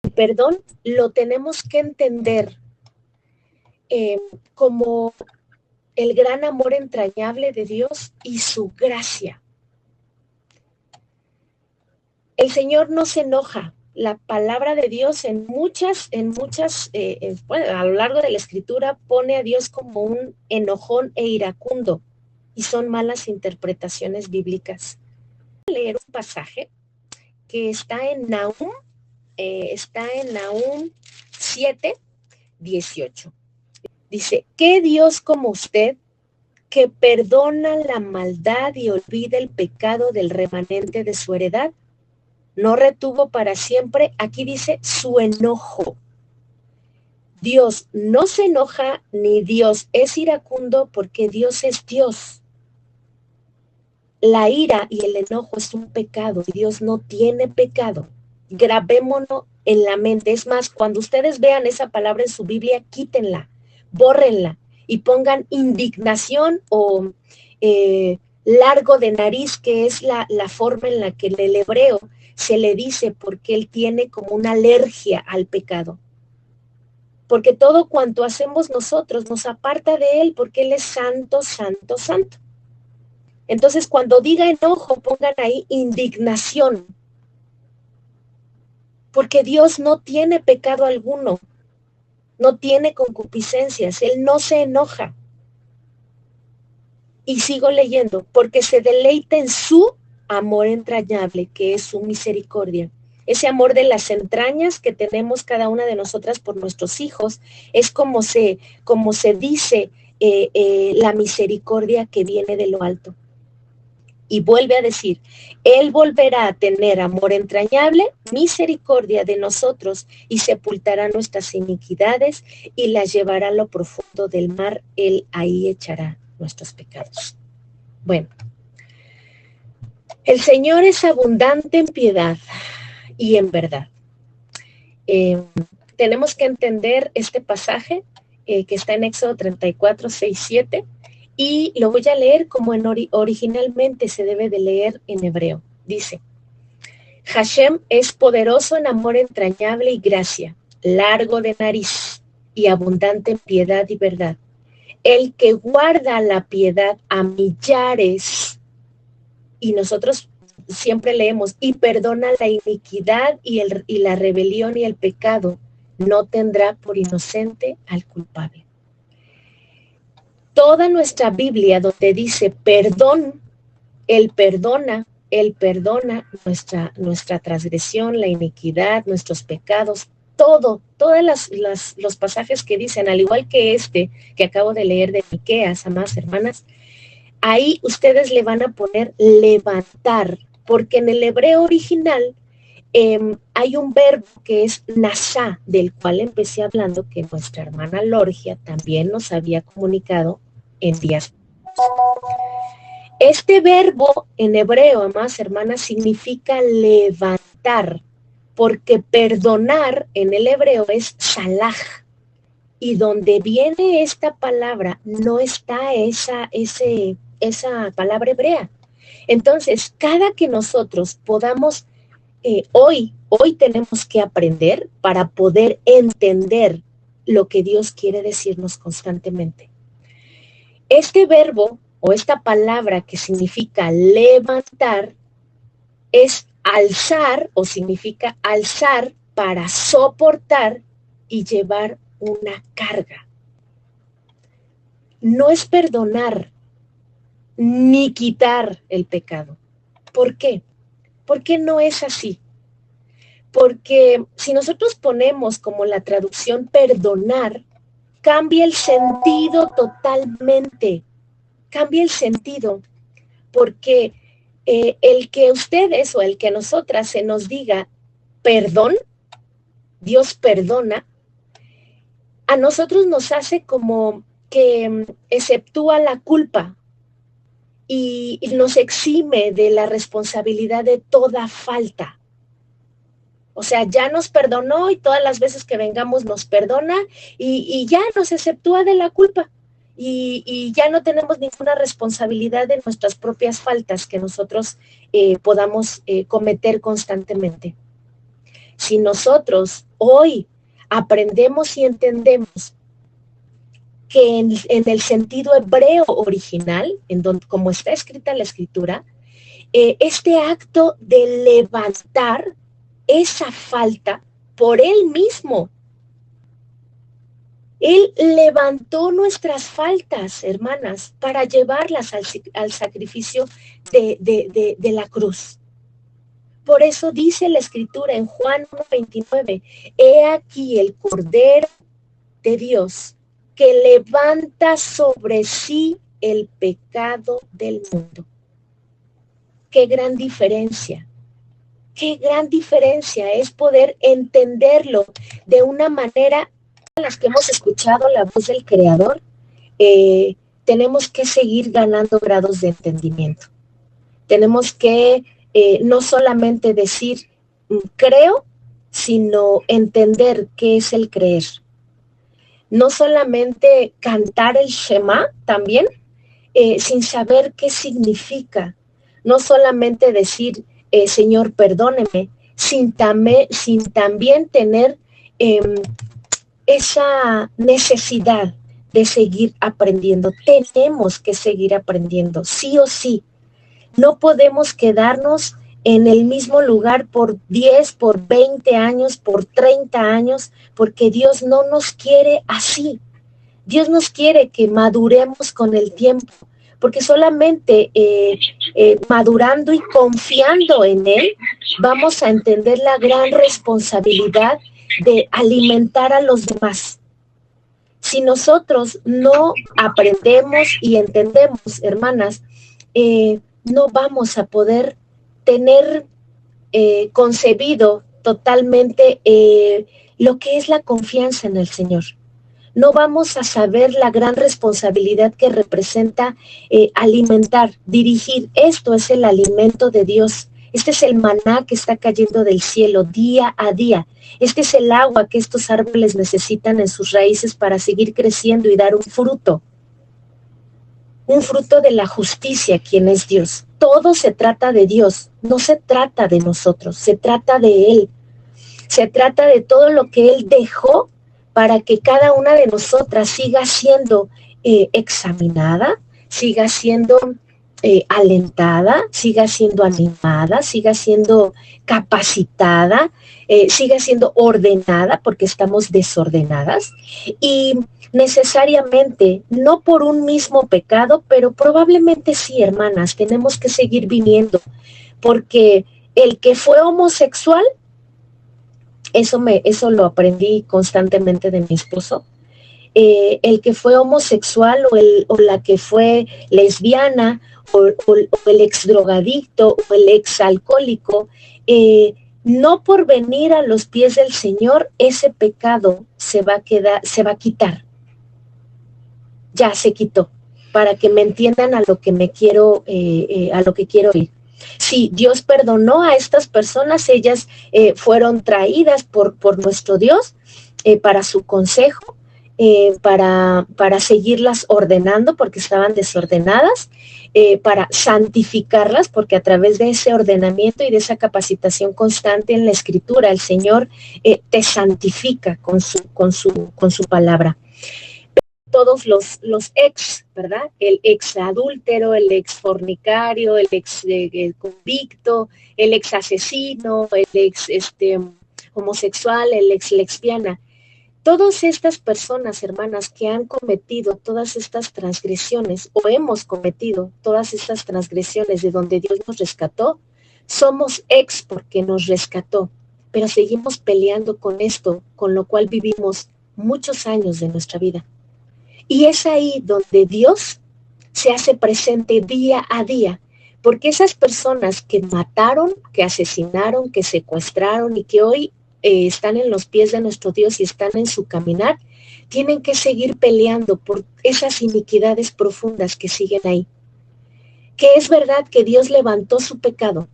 perdón lo tenemos que entender como el gran amor entrañable de Dios y su gracia. El Señor no se enoja. La palabra de Dios bueno, a lo largo de la Escritura pone a Dios como un enojón e iracundo, y son malas interpretaciones bíblicas. Voy a leer un pasaje que está en Nahum 7:18. Dice: ¿qué Dios como usted, que perdona la maldad y olvida el pecado del remanente de su heredad? No retuvo para siempre, aquí dice, su enojo. Dios no se enoja ni Dios es iracundo, porque Dios es Dios. La ira y el enojo es un pecado, y Dios no tiene pecado. Grabémonos en la mente. Es más, cuando ustedes vean esa palabra en su Biblia, quítenla, bórrenla y pongan indignación o largo de nariz, que es la forma en la que en el hebreo se le dice, porque él tiene como una alergia al pecado. Porque todo cuanto hacemos nosotros nos aparta de él, porque él es santo, santo, santo. Entonces, cuando diga enojo, pongan ahí indignación, porque Dios no tiene pecado alguno, no tiene concupiscencias, él no se enoja. Y sigo leyendo, porque se deleita en su amor entrañable, que es su misericordia. Ese amor de las entrañas que tenemos cada una de nosotras por nuestros hijos, es como se dice la misericordia que viene de lo alto. Y vuelve a decir: él volverá a tener amor entrañable, misericordia de nosotros, y sepultará nuestras iniquidades y las llevará a lo profundo del mar. Él ahí echará nuestros pecados. Bueno, el Señor es abundante en piedad y en verdad. Tenemos que entender este pasaje que está en Éxodo 34, 6, 7, y lo voy a leer como originalmente se debe de leer en hebreo. Dice: Hashem es poderoso en amor entrañable y gracia, largo de nariz y abundante en piedad y verdad. El que guarda la piedad a millares, y nosotros siempre leemos, y perdona la iniquidad y la rebelión y el pecado, no tendrá por inocente al culpable. Toda nuestra Biblia donde dice perdón, Él perdona nuestra transgresión, la iniquidad, nuestros pecados, todos los pasajes que dicen, al igual que este que acabo de leer de Miqueas, amadas hermanas, ahí ustedes le van a poner levantar, porque en el hebreo original hay un verbo que es nasá, del cual empecé hablando, que nuestra hermana Lorgia también nos había comunicado en días. Este verbo en hebreo, amadas hermanas, significa levantar, porque perdonar en el hebreo es salaj, y donde viene esta palabra no está esa palabra hebrea. Entonces, cada que nosotros podamos, hoy tenemos que aprender para poder entender lo que Dios quiere decirnos constantemente. Este verbo o esta palabra que significa levantar es alzar, o significa alzar para soportar y llevar una carga. No es perdonar ni quitar el pecado. ¿Por qué? ¿Por qué no es así? Porque si nosotros ponemos como la traducción perdonar, cambia el sentido totalmente. Cambia el sentido, porque el que ustedes o el que nosotras se nos diga perdón, Dios perdona, a nosotros nos hace como que exceptúa la culpa y nos exime de la responsabilidad de toda falta. O sea, ya nos perdonó y todas las veces que vengamos nos perdona y ya nos exceptúa de la culpa. Y ya no tenemos ninguna responsabilidad de nuestras propias faltas que nosotros podamos cometer constantemente. si nosotros hoy aprendemos y entendemos que en el sentido hebreo original, en donde, como está escrita la escritura, este acto de levantar esa falta por él mismo. Él levantó nuestras faltas, hermanas, para llevarlas al sacrificio de la cruz. Por eso dice la escritura en Juan 1:29, he aquí el Cordero de Dios que levanta sobre sí el pecado del mundo. Qué gran diferencia es poder entenderlo de una manera. Las que hemos escuchado la voz del Creador, tenemos que seguir ganando grados de entendimiento. Tenemos que no solamente decir creo, sino entender qué es el creer. No solamente cantar el Shema también, sin saber qué significa. No solamente decir, Señor, perdóneme, sin también tener esa necesidad de seguir aprendiendo. Tenemos que seguir aprendiendo, sí o sí. No podemos quedarnos en el mismo lugar por 10, por 20 años, por 30 años, porque Dios no nos quiere así. Dios nos quiere que maduremos con el tiempo, porque solamente madurando y confiando en Él, vamos a entender la gran responsabilidad de alimentar a los demás. Si nosotros no aprendemos y entendemos, hermanas, no vamos a poder tener concebido totalmente lo que es la confianza en el Señor. No vamos a saber la gran responsabilidad que representa alimentar, dirigir. Esto es el alimento de Dios. Este es el maná que está cayendo del cielo día a día. Este es el agua que estos árboles necesitan en sus raíces para seguir creciendo y dar un fruto de la justicia, quien es Dios. Todo se trata de Dios, no se trata de nosotros, se trata de Él. Se trata de todo lo que Él dejó para que cada una de nosotras siga siendo examinada, siga siendo alentada, siga siendo animada, siga siendo capacitada, siga siendo ordenada, porque estamos desordenadas, y necesariamente, no por un mismo pecado, pero probablemente sí, hermanas, tenemos que seguir viniendo, porque el que fue homosexual, eso lo aprendí constantemente de mi esposo, el que fue homosexual o la que fue lesbiana o el ex drogadicto o el ex alcohólico, no por venir a los pies del Señor, ese pecado se va a quitar. Ya se quitó, para que me entiendan a lo que quiero ir. Sí, Dios perdonó a estas personas, ellas fueron traídas por nuestro Dios para su consejo, para seguirlas ordenando porque estaban desordenadas, para santificarlas porque a través de ese ordenamiento y de esa capacitación constante en la Escritura, el Señor te santifica con su palabra. Todos los ex, ¿verdad? El ex adúltero, el ex fornicario, el ex convicto, el ex asesino, el ex homosexual, el ex lesbiana. Todas estas personas, hermanas, que han cometido todas estas transgresiones o hemos cometido todas estas transgresiones de donde Dios nos rescató, somos ex porque nos rescató, pero seguimos peleando con esto, con lo cual vivimos muchos años de nuestra vida. Y es ahí donde Dios se hace presente día a día, porque esas personas que mataron, que asesinaron, que secuestraron y que hoy están en los pies de nuestro Dios y están en su caminar, tienen que seguir peleando por esas iniquidades profundas que siguen ahí. Que es verdad que Dios levantó su pecado,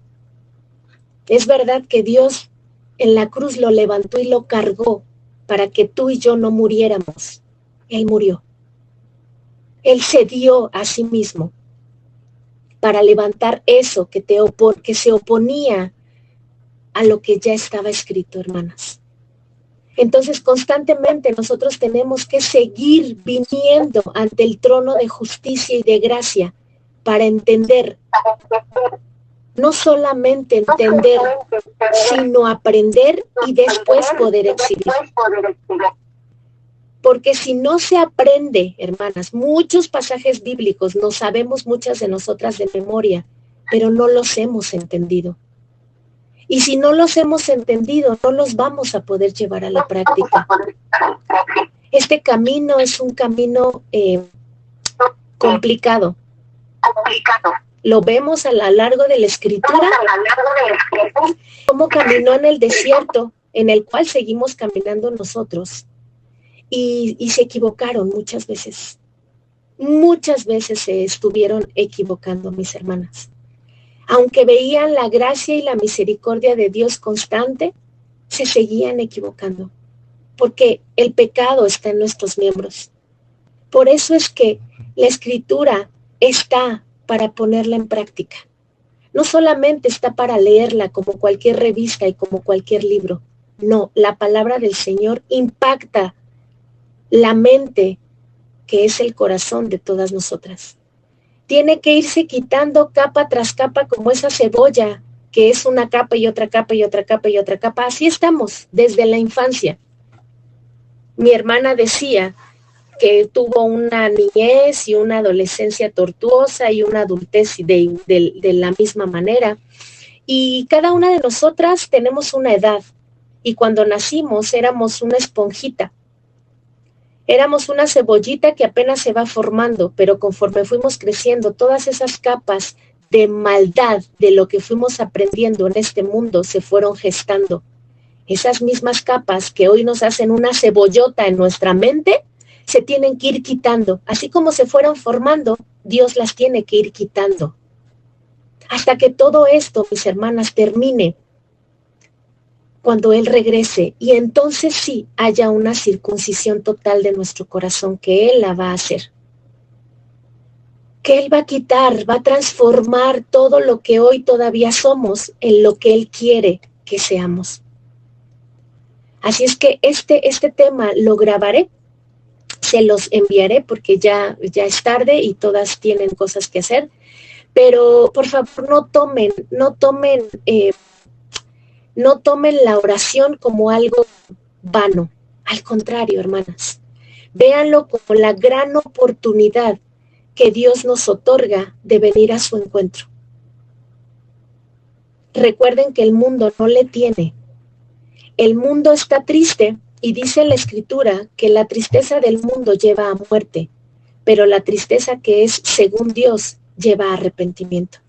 es verdad que Dios en la cruz lo levantó y lo cargó para que tú y yo no muriéramos. Él murió. Él se dio a sí mismo para levantar eso que se oponía a lo que ya estaba escrito, hermanas. Entonces, constantemente nosotros tenemos que seguir viniendo ante el trono de justicia y de gracia para entender, no solamente entender, sino aprender y después poder exhibir. Porque si no se aprende, hermanas, muchos pasajes bíblicos no sabemos muchas de nosotras de memoria, pero no los hemos entendido. Y si no los hemos entendido, no los vamos a poder llevar a la práctica. Este camino es un camino complicado. Lo vemos a lo largo de la Escritura, cómo caminó en el desierto, en el cual seguimos caminando nosotros. Y se equivocaron muchas veces. Muchas veces se estuvieron equivocando, mis hermanas. Aunque veían la gracia y la misericordia de Dios constante, se seguían equivocando, porque el pecado está en nuestros miembros. Por eso es que la Escritura está para ponerla en práctica. No solamente está para leerla como cualquier revista y como cualquier libro. No, la palabra del Señor impacta la mente, que es el corazón de todas nosotras. Tiene que irse quitando capa tras capa como esa cebolla, que es una capa y otra capa y otra capa y otra capa. Así estamos desde la infancia. Mi hermana decía que tuvo una niñez y una adolescencia tortuosa y una adultez de la misma manera. Y cada una de nosotras tenemos una edad. Y cuando nacimos éramos una esponjita. Éramos una cebollita que apenas se va formando, pero conforme fuimos creciendo, todas esas capas de maldad de lo que fuimos aprendiendo en este mundo se fueron gestando. Esas mismas capas que hoy nos hacen una cebollota en nuestra mente, se tienen que ir quitando. Así como se fueron formando, Dios las tiene que ir quitando. Hasta que todo esto, mis hermanas, termine. Cuando Él regrese, y entonces sí haya una circuncisión total de nuestro corazón, que Él la va a hacer. Que Él va a quitar, va a transformar todo lo que hoy todavía somos en lo que Él quiere que seamos. Así es que este tema lo grabaré, se los enviaré porque ya es tarde y todas tienen cosas que hacer, pero por favor no tomen la oración como algo vano. Al contrario, hermanas, véanlo como la gran oportunidad que Dios nos otorga de venir a su encuentro. Recuerden que el mundo no le tiene. El mundo está triste y dice la Escritura que la tristeza del mundo lleva a muerte, pero la tristeza que es según Dios lleva a arrepentimiento.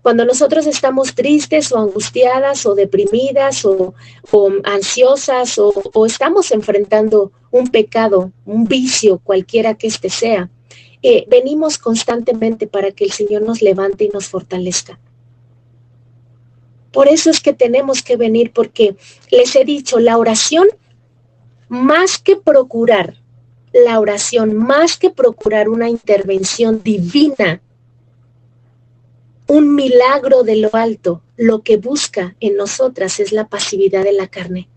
Cuando nosotros estamos tristes o angustiadas o deprimidas o ansiosas o estamos enfrentando un pecado, un vicio, cualquiera que este sea, venimos constantemente para que el Señor nos levante y nos fortalezca. Por eso es que tenemos que venir, porque les he dicho, la oración, más que procurar una intervención divina, un milagro de lo alto, lo que busca en nosotras es la pasividad de la carne,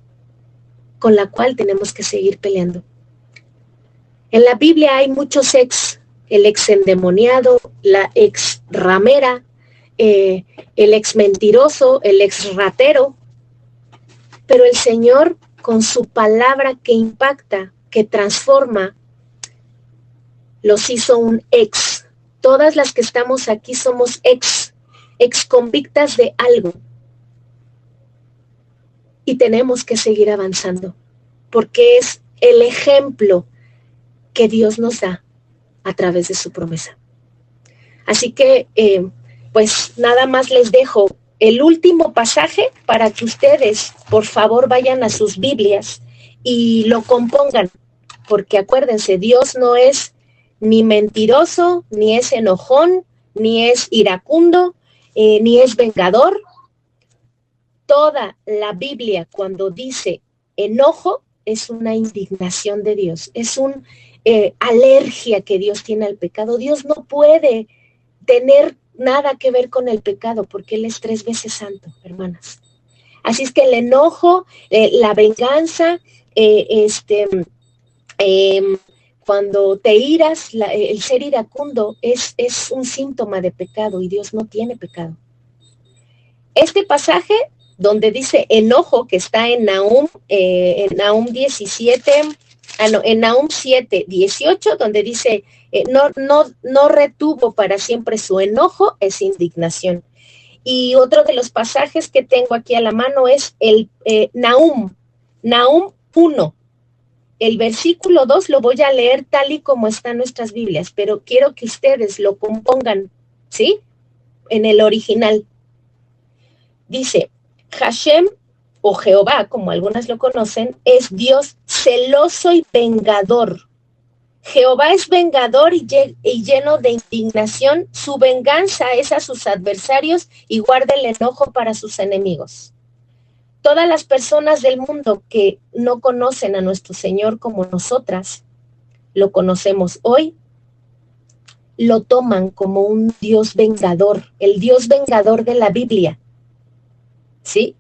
con la cual tenemos que seguir peleando. En la Biblia hay muchos el ex endemoniado, la ex ramera, el ex mentiroso, el ex ratero, pero el Señor, con su palabra que impacta, que transforma, los hizo un ex. Todas las que estamos aquí somos ex convictas de algo. Y tenemos que seguir avanzando, porque es el ejemplo que Dios nos da a través de su promesa. Así que, pues nada más les dejo el último pasaje para que ustedes, por favor, vayan a sus Biblias y lo compongan, porque acuérdense, Dios no es ni mentiroso, ni es enojón, ni es iracundo, ni es vengador. Toda la Biblia, cuando dice enojo, es una indignación de Dios, es una alergia que Dios tiene al pecado. Dios no puede tener nada que ver con el pecado, porque Él es 3 veces santo, hermanas. Así es que el enojo, la venganza, cuando te iras, el ser iracundo es un síntoma de pecado y Dios no tiene pecado. Este pasaje donde dice enojo, que está en Nahum 17, en Nahum 7, 18, donde dice no retuvo para siempre su enojo, es indignación. Y otro de los pasajes que tengo aquí a la mano es el Nahum 1. El versículo 2 lo voy a leer tal y como está en nuestras Biblias, pero quiero que ustedes lo compongan, ¿sí? En el original. Dice, Hashem, o Jehová, como algunas lo conocen, es Dios celoso y vengador. Jehová es vengador y lleno de indignación. Su venganza es a sus adversarios y guarda el enojo para sus enemigos. Todas las personas del mundo que no conocen a nuestro Señor como nosotras, lo conocemos hoy, lo toman como un Dios vengador, el Dios vengador de la Biblia, ¿sí?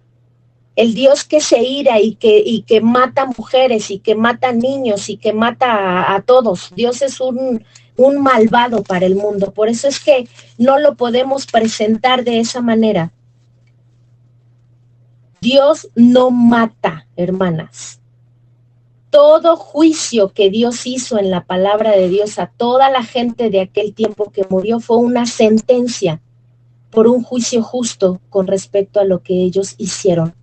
El Dios que se ira y que mata mujeres y que mata niños y que mata a todos. Dios es un malvado para el mundo. Por eso es que no lo podemos presentar de esa manera. Dios no mata, hermanas. Todo juicio que Dios hizo en la palabra de Dios a toda la gente de aquel tiempo que murió fue una sentencia por un juicio justo con respecto a lo que ellos hicieron.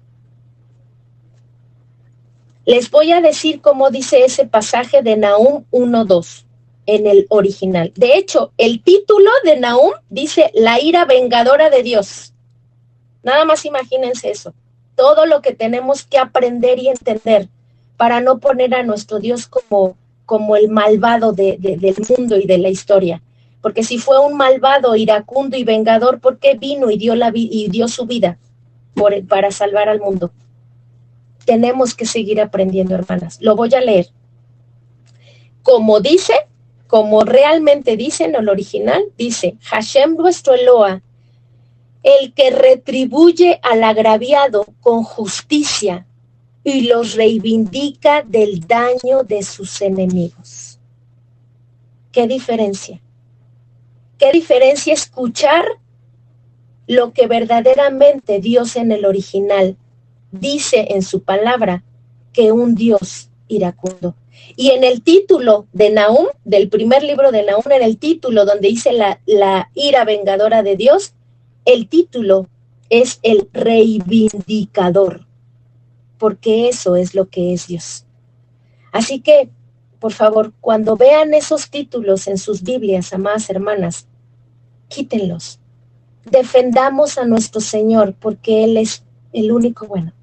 Les voy a decir cómo dice ese pasaje de Nahum 1:2 en el original. De hecho, el título de Nahum dice la ira vengadora de Dios. Nada más imagínense eso. Todo lo que tenemos que aprender y entender para no poner a nuestro Dios como el malvado del mundo y de la historia. Porque si fue un malvado, iracundo y vengador, ¿por qué vino y dio su vida para salvar al mundo? Tenemos que seguir aprendiendo, hermanas. Lo voy a leer. Como realmente dice en el original, dice, Hashem nuestro Eloa, el que retribuye al agraviado con justicia y los reivindica del daño de sus enemigos. ¿Qué diferencia? ¿Qué diferencia escuchar lo que verdaderamente Dios en el original dice en su palabra que un Dios iracundo? Y en el título de Nahum, del primer libro de Nahum, en el título donde dice la ira vengadora de Dios, el título es el reivindicador, porque eso es lo que es Dios. Así que, por favor, cuando vean esos títulos en sus Biblias, amadas hermanas, quítenlos. Defendamos a nuestro Señor, porque Él es el único bueno.